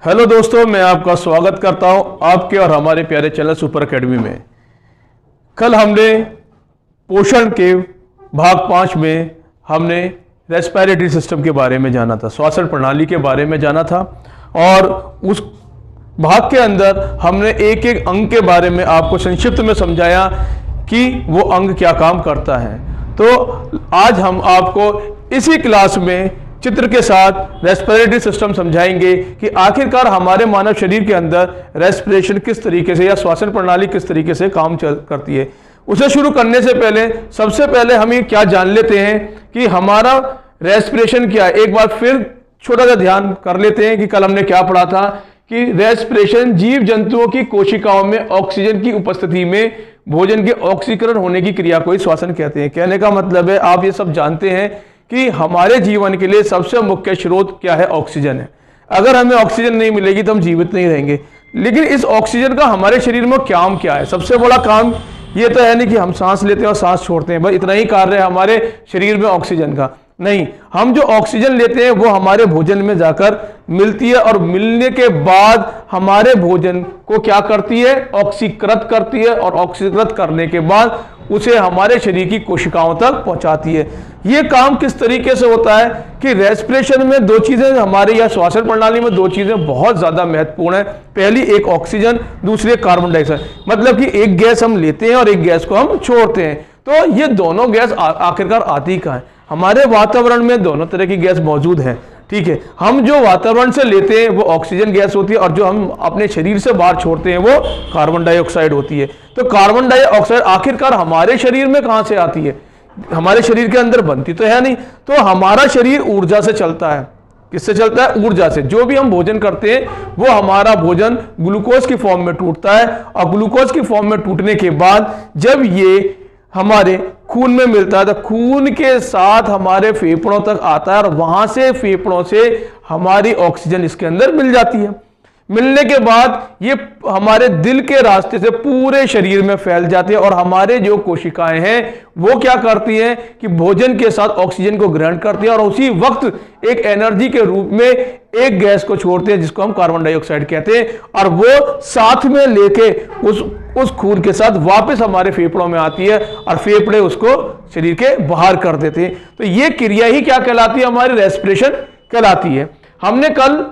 Hello दोस्तों, मैं आपका स्वागत करता हूं आपके और हमारे प्यारे चैनल सुपर एकेडमी में। कल हमने पोषण के भाग 5 में हमने रेस्पिरेटरी सिस्टम के बारे में जाना था, श्वसन प्रणाली के बारे में जाना था और उस भाग के अंदर हमने एक एक अंग के बारे में आपको संक्षिप्त में समझाया कि वो अंग क्या काम करता है। तो आज हम आपको इसी क्लास में चित्र के साथ रेस्पिरेटरी सिस्टम समझाएंगे कि आखिरकार हमारे मानव शरीर के अंदर रेस्पिरेशन किस तरीके से या श्वसन प्रणाली किस तरीके से काम करती है। उसे शुरू करने से पहले सबसे पहले हम ये क्या जान लेते हैं कि हमारा रेस्पिरेशन क्या है। एक बार फिर छोटा सा ध्यान कर लेते हैं कि कल हमने क्या पढ़ा था कि रेस्पिरेशन जीव जंतुओं की कोशिकाओं में ऑक्सीजन की उपस्थिति में भोजन के ऑक्सीकरण होने की क्रिया को ही श्वसन कहते हैं। कहने का मतलब है आप ये सब जानते हैं कि हमारे जीवन के लिए सबसे मुख्य स्रोत क्या है, ऑक्सीजन है। अगर हमें ऑक्सीजन नहीं मिलेगी तो हम जीवित नहीं रहेंगे। लेकिन इस ऑक्सीजन का हमारे शरीर में काम क्या है? सबसे बड़ा काम ये तो है नहीं कि हम सांस लेते हैं और सांस छोड़ते हैं, बस इतना ही कार्य है हमारे शरीर में ऑक्सीजन का। नहीं, हम जो ऑक्सीजन लेते हैं वो हमारे भोजन में जाकर मिलती है और मिलने के बाद हमारे भोजन को क्या करती है, ऑक्सीकृत करती है और ऑक्सीकृत करने के बाद उसे हमारे शरीर की कोशिकाओं तक पहुंचाती है। ये काम किस तरीके से होता है कि रेस्पिरेशन में दो चीजें हमारे या श्वसन प्रणाली में दो चीजें बहुत ज्यादा महत्वपूर्ण है। पहली एक ऑक्सीजन, दूसरी कार्बन डाइऑक्साइड। मतलब कि एक गैस हम लेते हैं और एक गैस को हम छोड़ते हैं। तो ये दोनों गैस आखिरकार आती कहाँ है? हमारे वातावरण में दोनों तरह की गैस मौजूद है। ठीक है, हम जो वातावरण से लेते हैं वो ऑक्सीजन गैस होती है और जो हम अपने शरीर से बाहर छोड़ते हैं वो कार्बन डाइऑक्साइड होती है। तो कार्बन डाइऑक्साइड आखिरकार हमारे शरीर में कहां से आती है? हमारे शरीर के अंदर बनती तो है नहीं। तो हमारा शरीर ऊर्जा से चलता है। किससे चलता है? ऊर्जा से। जो भी हम भोजन करते हैं वो हमारा भोजन ग्लूकोज की फॉर्म में टूटता है और ग्लूकोज की फॉर्म में टूटने के बाद जब ये हमारे खून में मिलता है तो खून के साथ हमारे फेफड़ों तक आता है और वहां से फेफड़ों से हमारी ऑक्सीजन इसके अंदर मिल जाती है। मिलने के बाद ये हमारे दिल के रास्ते से पूरे शरीर में फैल जाती है और हमारे जो कोशिकाएं हैं वो क्या करती हैं कि भोजन के साथ ऑक्सीजन को ग्रहण करती है और उसी वक्त एक एनर्जी के रूप में एक गैस को छोड़ते हैं जिसको हम कार्बन डाइऑक्साइड कहते हैं और वो साथ में लेके उस खून के साथ वापस हमारे फेफड़ों में आती है और फेफड़े उसको शरीर के बाहर कर देते हैं। तो ये क्रिया ही क्या कहलाती है? हमारी रेस्पिरेशन कहलाती है। हमने कल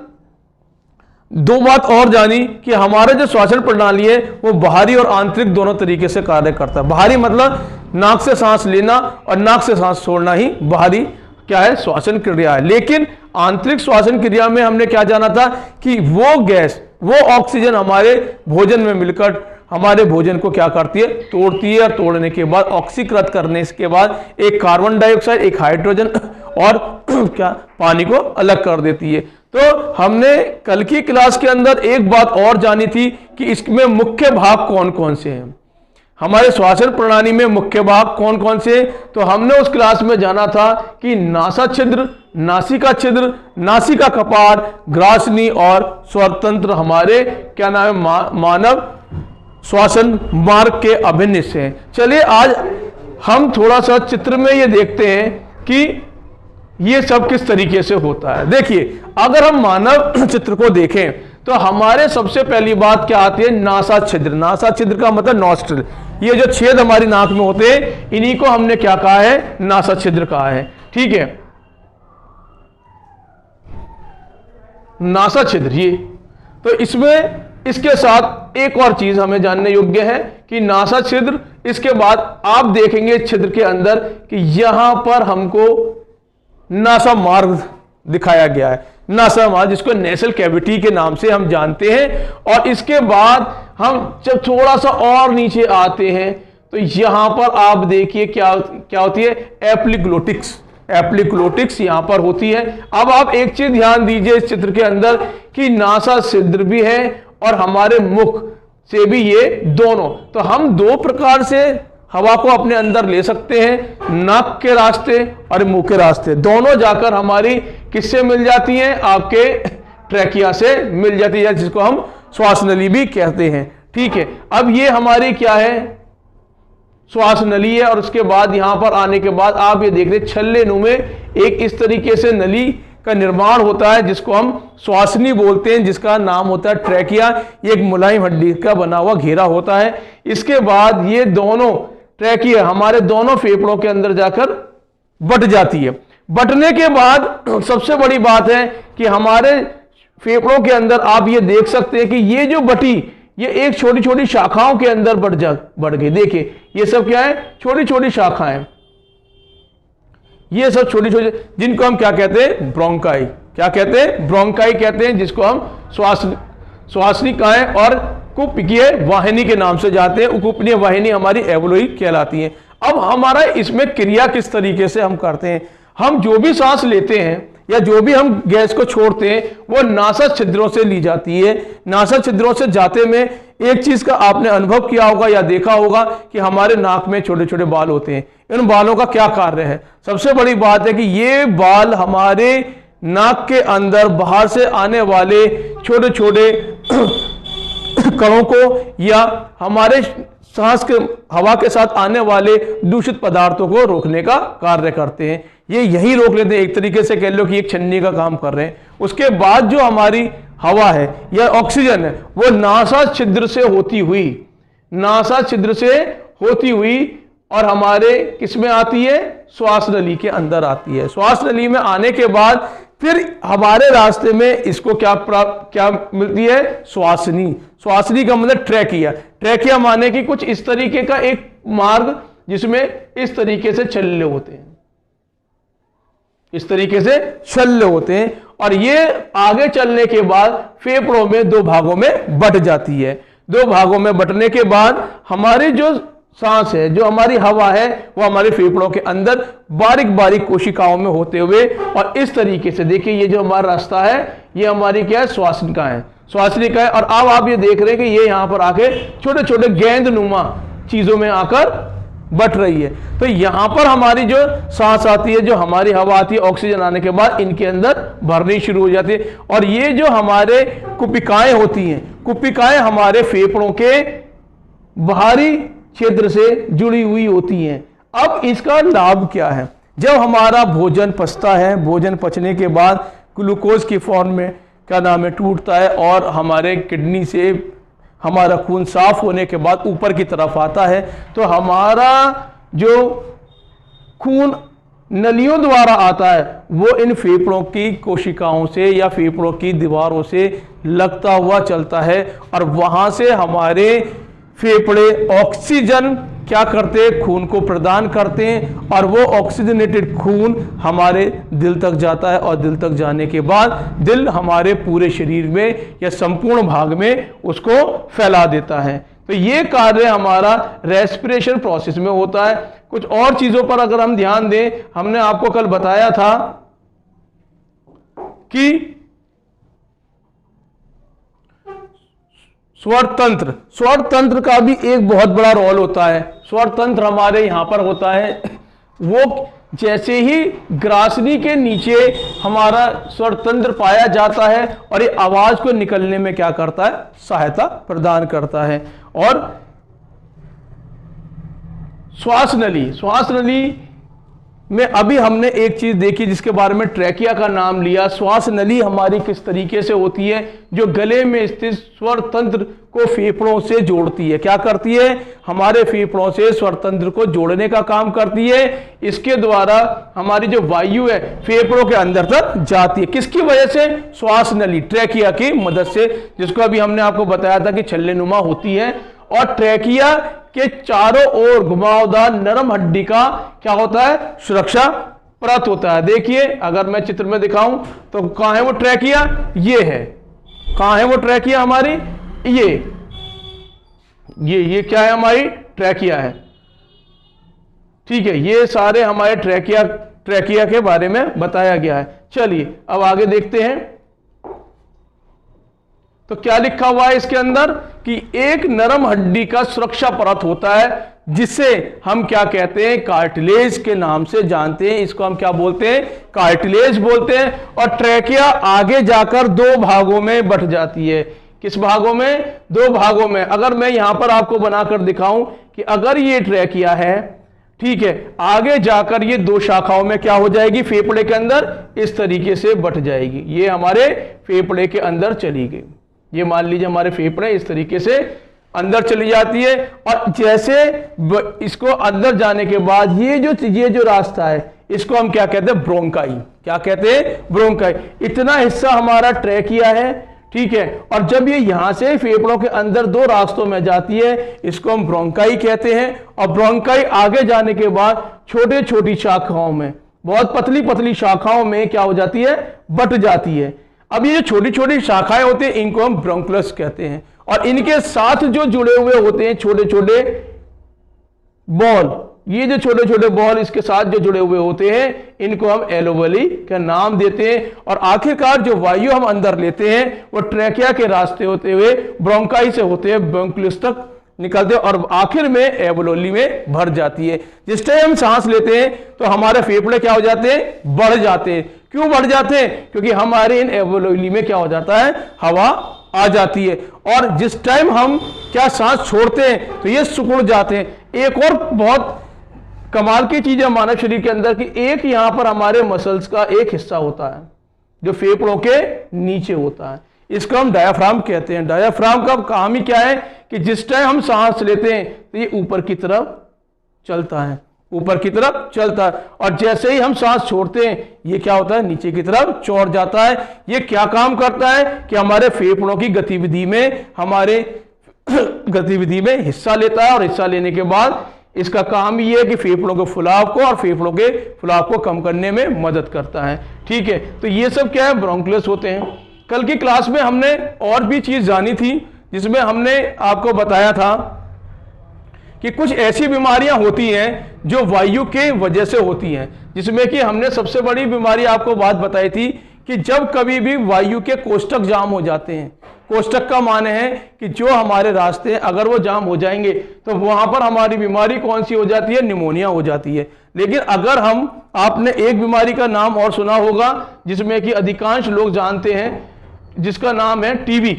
दो बात और जानी कि हमारा जो श्वसन प्रणाली है वो बाहरी और आंतरिक दोनों तरीके से कार्य करता है। बाहरी मतलब नाक से सांस लेना और नाक से सांस छोड़ना ही बाहरी क्या है, श्वसन क्रिया है। लेकिन आंतरिक श्वसन क्रिया में हमने क्या जाना था कि वो गैस, वो ऑक्सीजन हमारे भोजन में मिलकर हमारे भोजन को क्या करती है, तोड़ती है और तोड़ने के बाद ऑक्सीकृत करने के बाद एक कार्बन डाइऑक्साइड, एक हाइड्रोजन और क्या पानी को अलग कर देती है। तो हमने कल की क्लास के अंदर एक बात और जानी थी कि इसमें मुख्य भाग कौन कौन से हैं। हमारे श्वसन प्रणाली में मुख्य भाग कौन कौन से? तो हमने उस क्लास में जाना था कि नासा छिद्र, नासिका छिद्र, नासिका कपाट, ग्रासनी और स्वरतंत्र हमारे क्या नाम है, मानव श्वसन मार्ग के अभिन्न हिस्से हैं। चलिए आज हम थोड़ा सा चित्र में ये देखते हैं कि ये सब किस तरीके से होता है। देखिए, अगर हम मानव चित्र को देखें तो हमारे सबसे पहली बात क्या आती है, नासा छिद्र। नासा छिद्र का मतलब नॉस्ट्रिल। ये जो छेद हमारी नाक में होते हैं इन्हीं को हमने क्या कहा है, नासा छिद्र कहा है। ठीक है, नासा छिद्र ये। तो इसमें इसके साथ एक और चीज हमें जानने योग्य है कि नासा छिद्र, इसके बाद आप देखेंगे छिद्र के अंदर कि यहां पर हमको नासा मार्ग दिखाया गया है। नासा मार्ग जिसको नेसल कैविटी के नाम से हम जानते हैं। और इसके बाद हम जब थोड़ा सा और नीचे आते हैं तो यहां पर आप देखिए क्या होती है, एप्लीग्लोटिक्स। एप्लीग्लोटिक्स यहां पर होती है। अब आप एक चीज ध्यान दीजिए इस चित्र के अंदर कि नासा छिद्र भी है और हमारे मुख से भी ये दोनों। तो हम दो प्रकार से हवा को अपने अंदर ले सकते हैं, नाक के रास्ते और मुंह के रास्ते। दोनों जाकर हमारी किससे मिल जाती हैं, आपके ट्रैकिया से मिल जाती है जिसको हम श्वास नली भी कहते हैं। ठीक है, अब ये हमारी क्या है, श्वास नली है। और उसके बाद यहां पर आने के बाद आप ये देख रहे छल्ले नुमे एक इस तरीके से नली का निर्माण होता है, जिसको हम श्वासनी बोलते हैं, जिसका नाम होता है ट्रैकिया। ये एक मुलायम हड्डी का बना हुआ घेरा होता है। इसके बाद ये दोनों ट्रैकिया हमारे दोनों फेफड़ों के अंदर जाकर बट जाती है। बटने के बाद सबसे बड़ी बात है कि हमारे फेफड़ों के अंदर आप ये देख सकते हैं कि ये जो बटी, ये एक छोटी छोटी शाखाओं के अंदर बढ़ गई। देखिए ये सब क्या है, छोटी छोटी शाखाएं, ये सब छोटी छोटी, जिनको हम क्या कहते हैं, ब्रोंकाई। क्या कहते हैं, ब्रोंकाई कहते हैं, जिसको हम श्वासनिकाएं और कुपिकीय वाहिनी के नाम से जाते हैं। कुपनीय वाहिनी हमारी एवोलोई कहलाती है। अब हमारा इसमें क्रिया किस तरीके से हम करते हैं, हम जो भी सांस लेते हैं या जो भी हम गैस को छोड़ते हैं वो नासा छिद्रों से ली जाती है। नासा छिद्रों से जाते में एक चीज का आपने अनुभव किया होगा या देखा होगा कि हमारे नाक में छोटे छोटे बाल होते हैं। इन बालों का क्या कार्य है, सबसे बड़ी बात है कि ये बाल हमारे नाक के अंदर बाहर से आने वाले छोटे छोटे कणों को या हमारे सांस के हवा के साथ आने वाले दूषित पदार्थों को रोकने का कार्य करते हैं। ये यही रोक लेते हैं, एक तरीके से कह लो कि एक छन्नी का काम कर रहे हैं। उसके बाद जो हमारी हवा है या ऑक्सीजन है वो नासा छिद्र से होती हुई और हमारे किसमें आती है, श्वास नली के अंदर आती है। श्वास नली में आने के बाद फिर हमारे रास्ते में इसको क्या मिलती है, श्वासनी। श्वासनी का मतलब ट्रैकिया। ट्रैकिया माने कि कुछ इस तरीके का एक मार्ग जिसमें इस तरीके से छल्ले होते हैं, इस तरीके से छल्ले होते हैं, और ये आगे चलने के बाद फेफड़ों में दो भागों में बट जाती है। दो भागों में बटने के बाद हमारी जो सांस है, जो हमारी हवा है, वो हमारे फेफड़ों के अंदर बारीक बारीक कोशिकाओं में होते हुए, और इस तरीके से देखिए ये जो हमारा रास्ता है ये हमारी क्या है, श्वासनिका है, श्वासनिका है। और अब आप ये देख रहे हैं कि ये यहां पर आके छोटे छोटे गेंद नुमा चीजों में आकर बट रही है। तो यहां पर हमारी जो सांस आती है, जो हमारी हवा आती है, ऑक्सीजन आने के बाद इनके अंदर भरनी शुरू हो जाती है। और ये जो हमारे कुपिकाएं होती हैं, कुपिकाएं हमारे फेफड़ों के बाहरी क्षेत्र से जुड़ी हुई होती हैं। अब इसका लाभ क्या है, जब हमारा भोजन पचता है, भोजन पचने के बाद ग्लूकोज की फॉर्म में क्या नाम है टूटता है, और हमारे किडनी से हमारा खून साफ होने के बाद ऊपर की तरफ आता है, तो हमारा जो खून नलियों द्वारा आता है वो इन फेफड़ों की कोशिकाओं से या फेफड़ों की दीवारों से लगता हुआ चलता है, और वहां से हमारे फेफड़े ऑक्सीजन क्या करते हैं, खून को प्रदान करते हैं, और वो ऑक्सीजनेटेड खून हमारे दिल तक जाता है, और दिल तक जाने के बाद दिल हमारे पूरे शरीर में या संपूर्ण भाग में उसको फैला देता है। तो ये कार्य हमारा रेस्पिरेशन प्रोसेस में होता है। कुछ और चीजों पर अगर हम ध्यान दें, हमने आपको कल बताया था कि स्वर तंत्र का भी एक बहुत बड़ा रोल होता है। स्वर तंत्र हमारे यहां पर होता है, वो जैसे ही ग्रासनी के नीचे हमारा स्वर तंत्र पाया जाता है, और ये आवाज को निकलने में क्या करता है, सहायता प्रदान करता है। और श्वास नली में अभी हमने एक चीज देखी जिसके बारे में ट्रैकिया का नाम लिया। श्वास नली हमारी किस तरीके से होती है, जो गले में स्थित स्वर तंत्र को फेफड़ों से जोड़ती है। क्या करती है, हमारे फेफड़ों से स्वर तंत्र को जोड़ने का काम करती है। इसके द्वारा हमारी जो वायु है फेफड़ों के अंदर तक जाती है। किसकी वजह से, श्वास नली, ट्रैकिया की मदद से, जिसको अभी हमने आपको बताया था कि छल्लेनुमा होती है। और ट्रैकिया के चारों ओर घुमावदार नरम हड्डी का क्या होता है, सुरक्षा परत होता है। देखिए अगर मैं चित्र में दिखाऊं तो कहां है वो ट्रैकिया, ये है। कहां है वो ट्रैकिया हमारी, ये क्या है, हमारी ट्रैकिया है। ठीक है, ये सारे हमारे ट्रैकिया के बारे में बताया गया है। चलिए अब आगे देखते हैं। तो क्या लिखा हुआ है इसके अंदर कि एक नरम हड्डी का सुरक्षा परत होता है, जिसे हम क्या कहते हैं, कार्टिलेज के नाम से जानते हैं। इसको हम क्या बोलते हैं, कार्टिलेज बोलते हैं। और ट्रैकिया आगे जाकर दो भागों में बट जाती है। किस भागों में, दो भागों में। अगर मैं यहां पर आपको बनाकर दिखाऊं कि अगर ये ट्रैकिया है, ठीक है, आगे जाकर ये दो शाखाओं में क्या हो जाएगी, फेफड़े के अंदर इस तरीके से बट जाएगी। ये हमारे फेफड़े के अंदर चली गई। ये मान लीजिए हमारे फेफड़े इस तरीके से अंदर चली जाती है, और जैसे इसको अंदर जाने के बाद ये जो रास्ता है इसको हम क्या कहते हैं, ब्रोंकाई। क्या कहते हैं, ब्रोंकाई। इतना हिस्सा हमारा ट्रैकिया है, ठीक है, और जब ये यहां से फेफड़ों के अंदर दो रास्तों में जाती है इसको हम ब्रोंकाई कहते हैं। और ब्रोंकाई आगे जाने के बाद छोटे छोटी शाखाओं में, बहुत पतली पतली शाखाओं में क्या हो जाती है, बट जाती है। अब ये जो छोटी छोटी शाखाएं होती हैं इनको हम ब्रोंकुलस कहते हैं, और इनके साथ जो जुड़े हुए होते हैं छोटे छोटे बॉल, ये जो छोटे छोटे बॉल इसके साथ जो जुड़े हुए होते हैं इनको हम एलोवेली का नाम देते हैं। और आखिरकार जो वायु हम अंदर लेते हैं वो ट्रैकिया के रास्ते होते हुए ब्रोंकाई से होते हुए ब्रोंकुलस तक निकलते हैं और आखिर में एलोवेली में भर जाती है। जिस टाइम हम सांस लेते हैं तो हमारे फेफड़े क्या हो जाते हैं, बढ़ जाते हैं। क्यों बढ़ जाते हैं, क्योंकि हमारे इन एलोवेली में क्या हो जाता है, हवा आ जाती है। और जिस टाइम हम क्या सांस छोड़ते हैं तो ये सिकुड़ जाते हैं। एक और बहुत कमाल की चीज है मानव शरीर के अंदर कि एक यहां पर हमारे मसल्स का एक हिस्सा होता है जो फेफड़ों के नीचे होता है, इसको हम डायाफ्राम कहते हैं। डायाफ्राम का काम ही क्या है कि जिस टाइम हम सांस लेते हैं तो ये ऊपर की तरफ चलता है, ऊपर की तरफ चलता है, और जैसे ही हम सांस छोड़ते हैं ये क्या होता है, नीचे की तरफ चौड़ जाता है। ये क्या काम करता है कि हमारे फेफड़ों की गतिविधि में, हमारे गतिविधि में हिस्सा लेता है, और हिस्सा लेने के बाद इसका काम ये है कि फेफड़ों के फुलाव को और फेफड़ों के फुलाव को कम करने में मदद करता है। ठीक है, तो ये सब क्या है, ब्रोंकुलस होते हैं। कल की क्लास में हमने और भी चीज जानी थी जिसमें हमने आपको बताया था कि कुछ ऐसी बीमारियां होती हैं जो वायु के वजह से होती हैं, जिसमें कि हमने सबसे बड़ी बीमारी आपको बात बताई थी कि जब कभी भी वायु के कोष्ठक जाम हो जाते हैं। कोष्ठक का माने है कि जो हमारे रास्ते हैं अगर वो जाम हो जाएंगे तो वहां पर हमारी बीमारी कौन सी हो जाती है, निमोनिया हो जाती है। लेकिन अगर आपने एक बीमारी का नाम और सुना होगा जिसमें कि अधिकांश लोग जानते हैं, जिसका नाम है टीबी।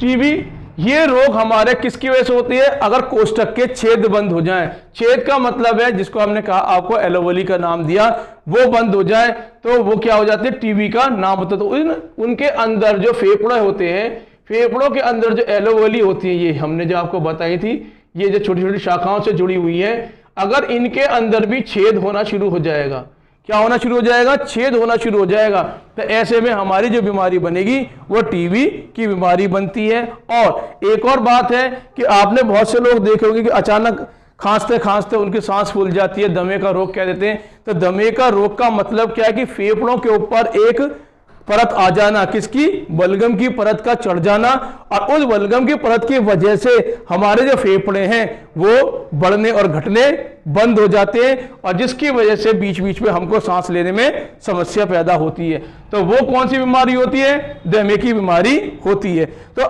टीबी ये रोग हमारे किसकी वजह से होती है, अगर कोष्ठक के छेद बंद हो जाएं। छेद का मतलब है जिसको हमने कहा आपको एलोवेली का नाम दिया, वो बंद हो जाए तो वो क्या हो जाती है, टीबी का नाम होता है। तो उनके अंदर जो फेफड़े होते हैं, फेफड़ों के अंदर जो एलोवेली होती है, ये हमने जो आपको बताई थी, ये जो छोटी छोटी शाखाओं से जुड़ी हुई है, अगर इनके अंदर भी छेद होना शुरू हो जाएगा, क्या होना शुरू हो जाएगा, छेद होना शुरू हो जाएगा, तो ऐसे में हमारी जो बीमारी बनेगी वो टीबी की बीमारी बनती है। और एक और बात है कि आपने बहुत से लोग देखे होंगे कि अचानक खांसते खांसते उनकी सांस फूल जाती है, दमे का रोग कह देते हैं। तो दमे का रोग का मतलब क्या है कि फेफड़ों के ऊपर एक परत आ जाना, किसकी, बलगम की परत का चढ़ जाना, और उस बलगम की परत की वजह से हमारे जो फेफड़े हैं वो बढ़ने और घटने बंद हो जाते हैं, और जिसकी वजह से बीच बीच में हमको सांस लेने में समस्या पैदा होती है। तो वो कौन सी बीमारी होती है, दमे की बीमारी होती है। तो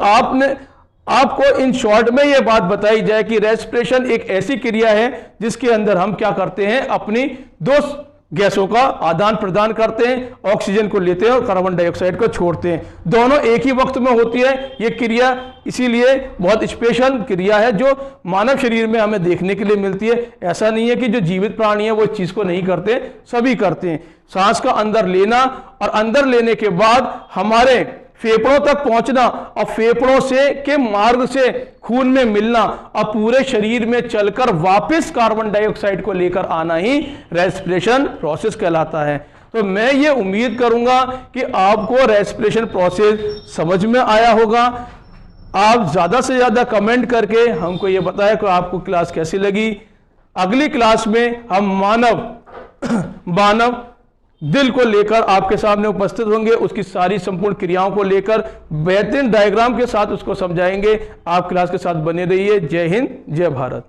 आपको इन शॉर्ट में यह बात बताई जाए कि रेस्पिरेशन एक ऐसी क्रिया है जिसके अंदर हम क्या करते हैं, अपनी दो गैसों का आदान प्रदान करते हैं, ऑक्सीजन को लेते हैं और कार्बन डाइऑक्साइड को छोड़ते हैं। दोनों एक ही वक्त में होती है ये क्रिया, इसीलिए बहुत स्पेशल क्रिया है जो मानव शरीर में हमें देखने के लिए मिलती है। ऐसा नहीं है कि जो जीवित प्राणी है वो इस चीज को नहीं करते, सभी करते हैं। सांस का अंदर लेना और अंदर लेने के बाद हमारे फेफड़ों तक पहुंचना और फेफड़ों से के मार्ग से खून में मिलना और पूरे शरीर में चलकर वापस कार्बन डाइऑक्साइड को लेकर आना ही रेस्पिरेशन प्रोसेस कहलाता है। तो मैं ये उम्मीद करूंगा कि आपको रेस्पिरेशन प्रोसेस समझ में आया होगा। आप ज्यादा से ज्यादा कमेंट करके हमको ये बताया कि आपको क्लास कैसी लगी। अगली क्लास में हम मानव दिल को लेकर आपके सामने उपस्थित होंगे, उसकी सारी संपूर्ण क्रियाओं को लेकर बेहतरीन डायग्राम के साथ उसको समझाएंगे। आप क्लास के साथ बने रहिए। जय हिंद, जय भारत।